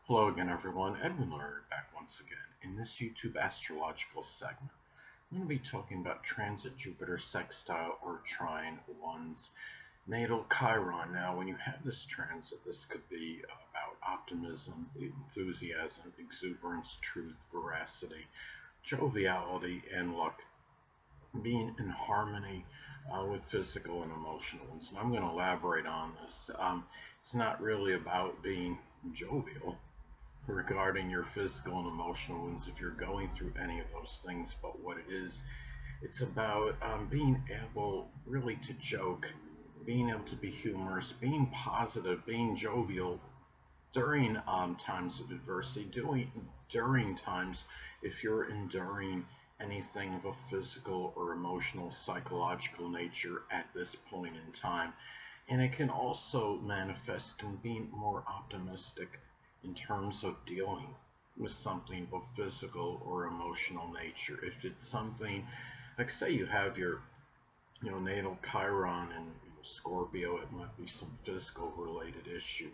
Hello again, everyone. Edwin Learnard back once again. In this YouTube astrological segment, I'm going to be talking about transit Jupiter sextile or trine one's natal Chiron. Now, when you have this transit, this could be about optimism, enthusiasm, exuberance, truth, veracity, joviality, and luck being in harmony with physical and emotional ones. And I'm going to elaborate on this. It's not really about being jovial regarding your physical and emotional wounds if you're going through any of those things, but what it is, it's about being able really to joke, being able to be humorous, being positive, being jovial during times of adversity, during times if you're enduring anything of a physical or emotional, psychological nature at this point in time. And it can also manifest in being more optimistic in terms of dealing with something of physical or emotional nature. If it's something like, say you have your natal Chiron and Scorpio, it might be some physical related issue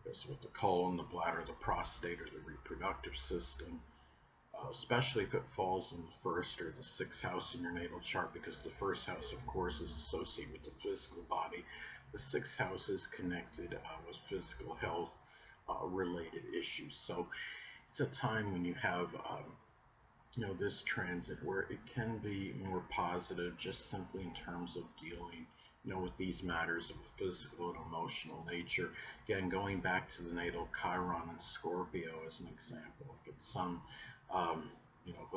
with the colon, the bladder, the prostate, or the reproductive system. Especially if it falls in the first or the sixth house in your natal chart, because the first house, of course, is associated with the physical body. The sixth house is connected with physical health related issues. So it's a time when you have this transit where it can be more positive, just simply in terms of dealing with these matters of a physical and emotional nature. Again, going back to the natal Chiron and Scorpio as an example, if it's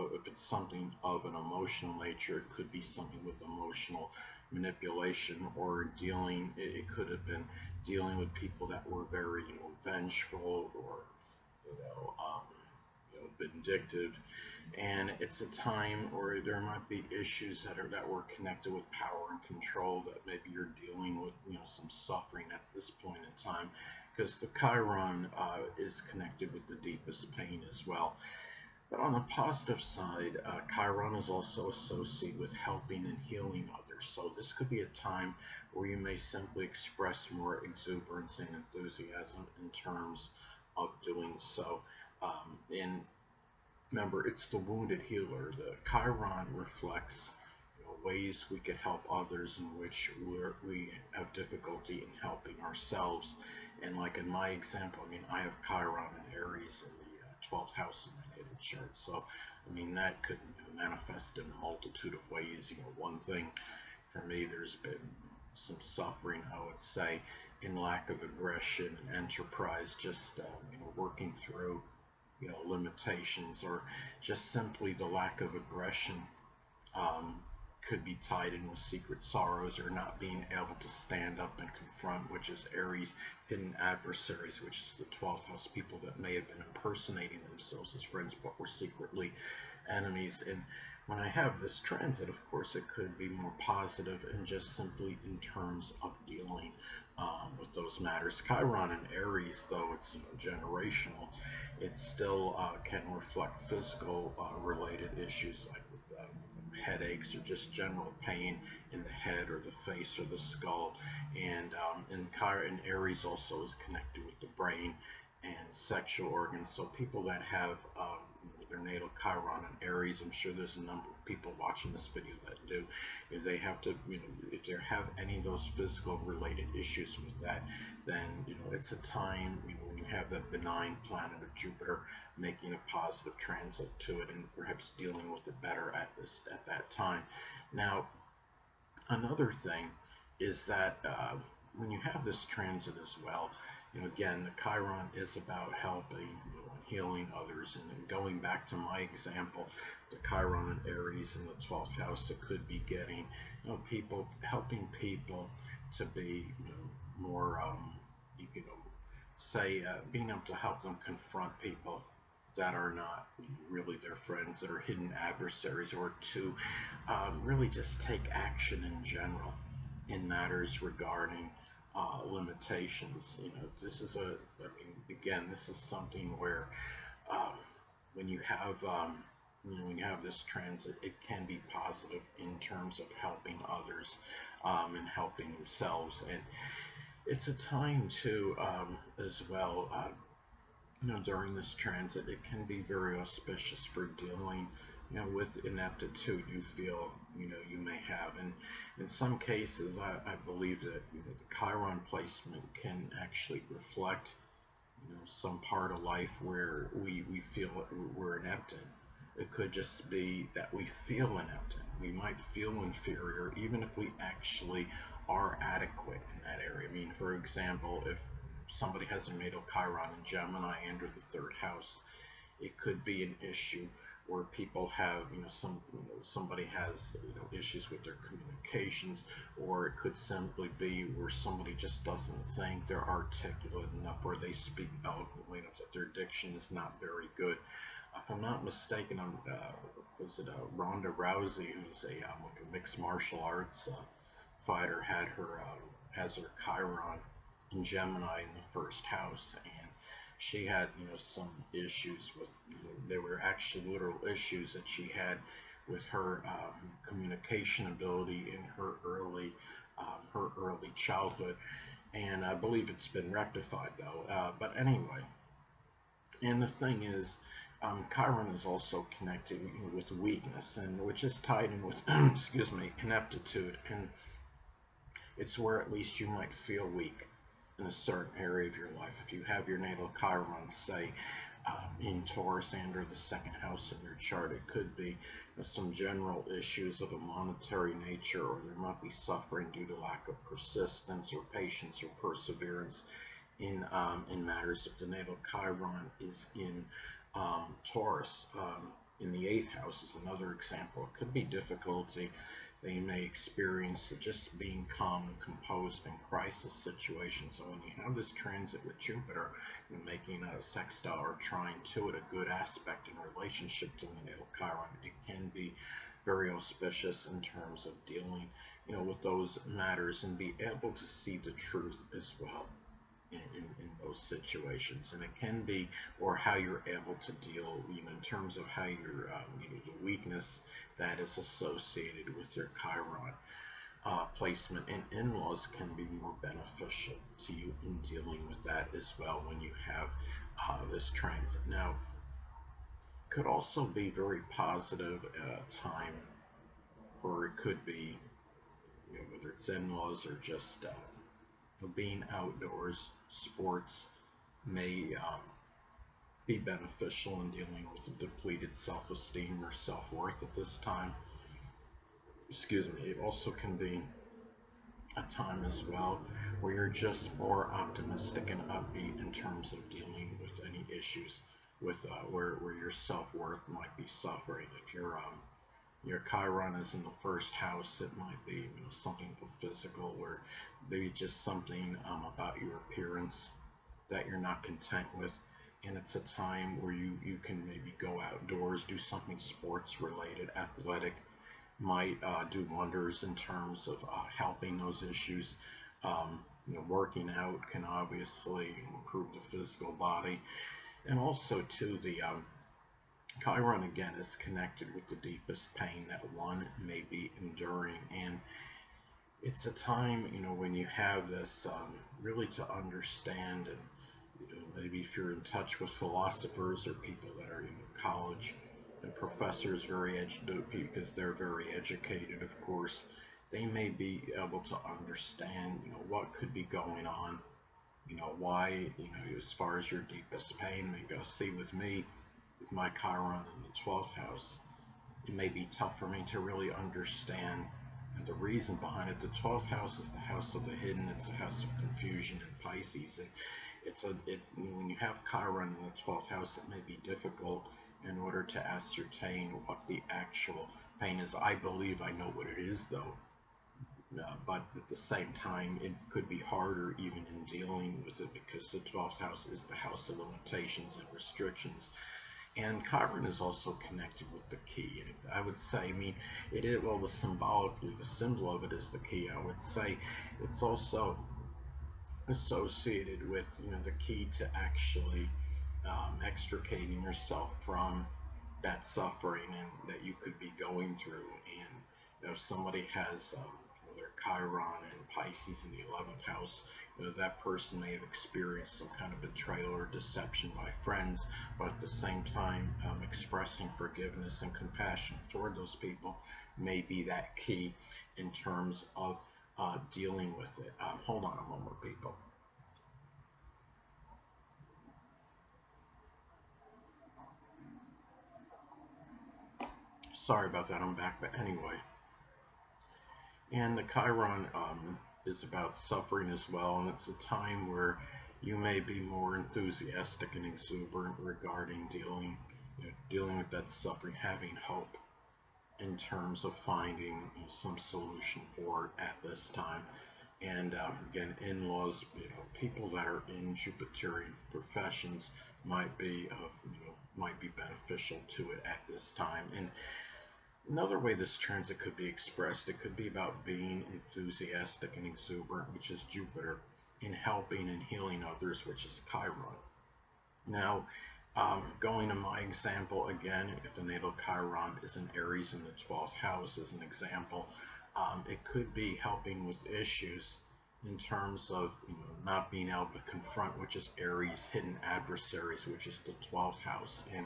if it's something of an emotional nature, it could be something with emotional manipulation, or it could have been dealing with people that were very, vengeful, or, you know, um, vindictive. And it's a time where there might be issues that were connected with power and control, that maybe you're dealing with, some suffering at this point in time, because the Chiron is connected with the deepest pain as well. But on the positive side, Chiron is also associated with helping and healing others. So this could be a time where you may simply express more exuberance and enthusiasm in terms of doing so. And remember, it's the wounded healer. The Chiron reflects ways we could help others in which we have difficulty in helping ourselves. And like in my example, I have Chiron and Aries in the 12th house in my natal chart. So, that could manifest in a multitude of ways. One thing for me, there's been some suffering, I would say, in lack of aggression and enterprise, just working through limitations, or just simply the lack of aggression could be tied in with secret sorrows, or not being able to stand up and confront, which is Aries, hidden adversaries, which is the 12th house, people that may have been impersonating themselves as friends but were secretly enemies. And when I have this transit, of course, it could be more positive and just simply in terms of dealing with those matters. Chiron and Aries, though it's generational, it still can reflect physical related issues, like headaches or just general pain in the head or the face or the skull. And Aries also is connected with the brain and sexual organs. So people that have their natal Chiron and Aries, I'm sure there's a number of people watching this video that do. If they have to, if they have any of those physical related issues with that, then it's a time when you have that benign planet of Jupiter making a positive transit to it, and perhaps dealing with it better at that time. Now, another thing is that when you have this transit as well, again, the Chiron is about helping, healing others. And going back to my example, the Chiron and Aries in the 12th house, it could be getting, helping people to be, more, being able to help them confront people that are not really their friends, that are hidden adversaries, or to really just take action in general in matters regarding limitations. This is something where when you have this transit, it can be positive in terms of helping others and helping themselves. And it's a time to as well during this transit, it can be very auspicious for dealing, with ineptitude you feel, you may have. And in some cases, I believe that, the Chiron placement can actually reflect, some part of life where we feel we're inept in. It could just be that we feel inept in. We might feel inferior, even if we actually are adequate in that area. I mean, for example, if somebody has a natal Chiron in Gemini under the third house, it could be an issue where people have, somebody has, issues with their communications, or it could simply be where somebody just doesn't think they're articulate enough, or they speak eloquently enough that their diction is not very good. If I'm not mistaken, was it Ronda Rousey, who's like a mixed martial arts fighter, has her Chiron in Gemini in the first house, and she had, some issues with, there were actually literal issues that she had with her communication ability in her early childhood, and I believe it's been rectified though. But anyway, and the thing is, Chiron is also connected, with weakness, and which is tied in with excuse me, ineptitude, and it's where at least you might feel weak in a certain area of your life. If you have your natal Chiron, say, in Taurus and or the second house in your chart, it could be, some general issues of a monetary nature, or there might be suffering due to lack of persistence or patience or perseverance in matters. If the natal Chiron is in Taurus, in the eighth house is another example. It could be difficulty they may experience just being calm and composed in crisis situations. So when you have this transit with Jupiter and making a sextile or trine to it, a good aspect in relationship to the natal Chiron, it can be very auspicious in terms of dealing, with those matters, and be able to see the truth as well in those situations. And it can be, or how you're able to deal, in terms of how your, the weakness that is associated with your Chiron placement, and in-laws can be more beneficial to you in dealing with that as well when you have this transit. Now, could also be very positive time, or it could be, whether it's in-laws or just being outdoors. Sports may be beneficial in dealing with a depleted self-esteem or self-worth at this time. Excuse me. It also can be a time as well where you're just more optimistic and upbeat in terms of dealing with any issues with where your self-worth might be suffering. If your Chiron is in the first house, it might be, something physical, or maybe just something about your appearance that you're not content with. And it's a time where you can maybe go outdoors, do something sports related, athletic, might do wonders in terms of helping those issues. Working out can obviously improve the physical body, and also too, the Chiron again is connected with the deepest pain that one may be enduring, and it's a time, when you have this, really to understand, and maybe if you're in touch with philosophers or people that are in college, and professors because they're very educated, of course, they may be able to understand, what could be going on, why, as far as your deepest pain may go. See, with me, with my Chiron in the 12th house, it may be tough for me to really understand the reason behind it. The 12th house is the house of the hidden. It's the house of confusion in Pisces, and when you have Chiron in the 12th house, it may be difficult in order to ascertain what the actual pain is. I believe I know what it is, though. But at the same time, it could be harder even in dealing with it, because the 12th house is the house of limitations and restrictions. And Chiron is also connected with the key. And I would say, it is, well, the symbol of it is the key. I would say it's also associated with, the key to actually extricating yourself from that suffering and that you could be going through. And if somebody has their Chiron and Pisces in the 11th house, that person may have experienced some kind of betrayal or deception by friends, but at the same time, expressing forgiveness and compassion toward those people may be that key in terms of dealing with it. Hold on a moment, people. Sorry about that, I'm back, but anyway. And the Chiron is about suffering as well, and it's a time where you may be more enthusiastic and exuberant regarding dealing with that suffering, having hope in terms of finding some solution for it at this time. And again, in-laws, people that are in Jupiterian professions might be beneficial to it at this time. And another way this transit could be expressed, it could be about being enthusiastic and exuberant, which is Jupiter, in helping and healing others, which is Chiron. Now, going to my example again, if the natal Chiron is in Aries in the 12th house as an example, it could be helping with issues in terms of not being able to confront, which is Aries, hidden adversaries, which is the 12th house, and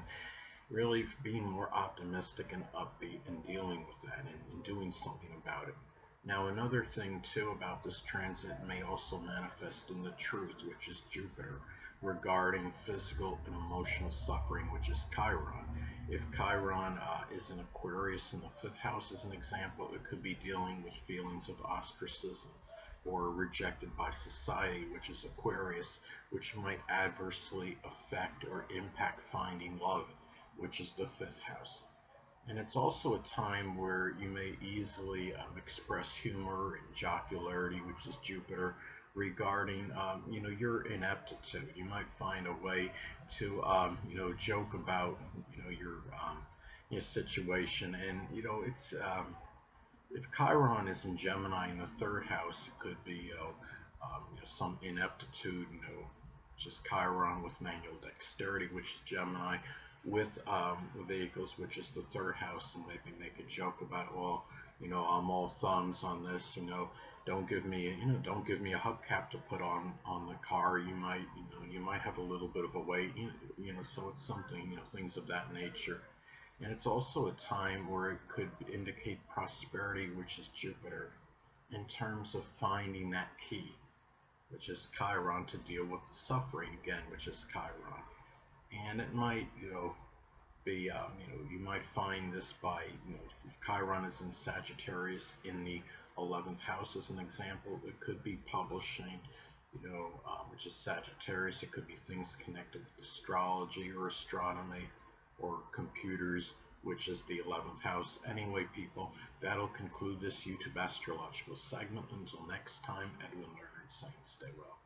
really being more optimistic and upbeat and dealing with that and doing something about it. Now, another thing too about this transit may also manifest in the truth, which is Jupiter, regarding physical and emotional suffering, which is Chiron. If Chiron is in Aquarius in the 5th house as an example, it could be dealing with feelings of ostracism or rejected by society, which is Aquarius, which might adversely affect or impact finding love, which is the 5th house. And it's also a time where you may easily express humor and jocularity, which is Jupiter, regarding your ineptitude. You might find a way to joke about your situation, and it's if Chiron is in Gemini in the 3rd house, it could be some ineptitude, just Chiron with manual dexterity, which is Gemini, with vehicles, which is the 3rd house, and maybe make a joke about, well, I'm all thumbs on this, don't give me a hubcap to put on the car. You might have a little bit of a weight, so it's something, things of that nature. And it's also a time where it could indicate prosperity, which is Jupiter, in terms of finding that key, which is Chiron, to deal with the suffering again, which is Chiron. And it might, be, you might find this by, if Chiron is in Sagittarius in the 11th house as an example, it could be publishing, which is Sagittarius. It could be things connected with astrology or astronomy or computers, which is the 11th house. Anyway, people, that'll conclude this YouTube astrological segment. Until next time, Edwin Learnard saying stay well.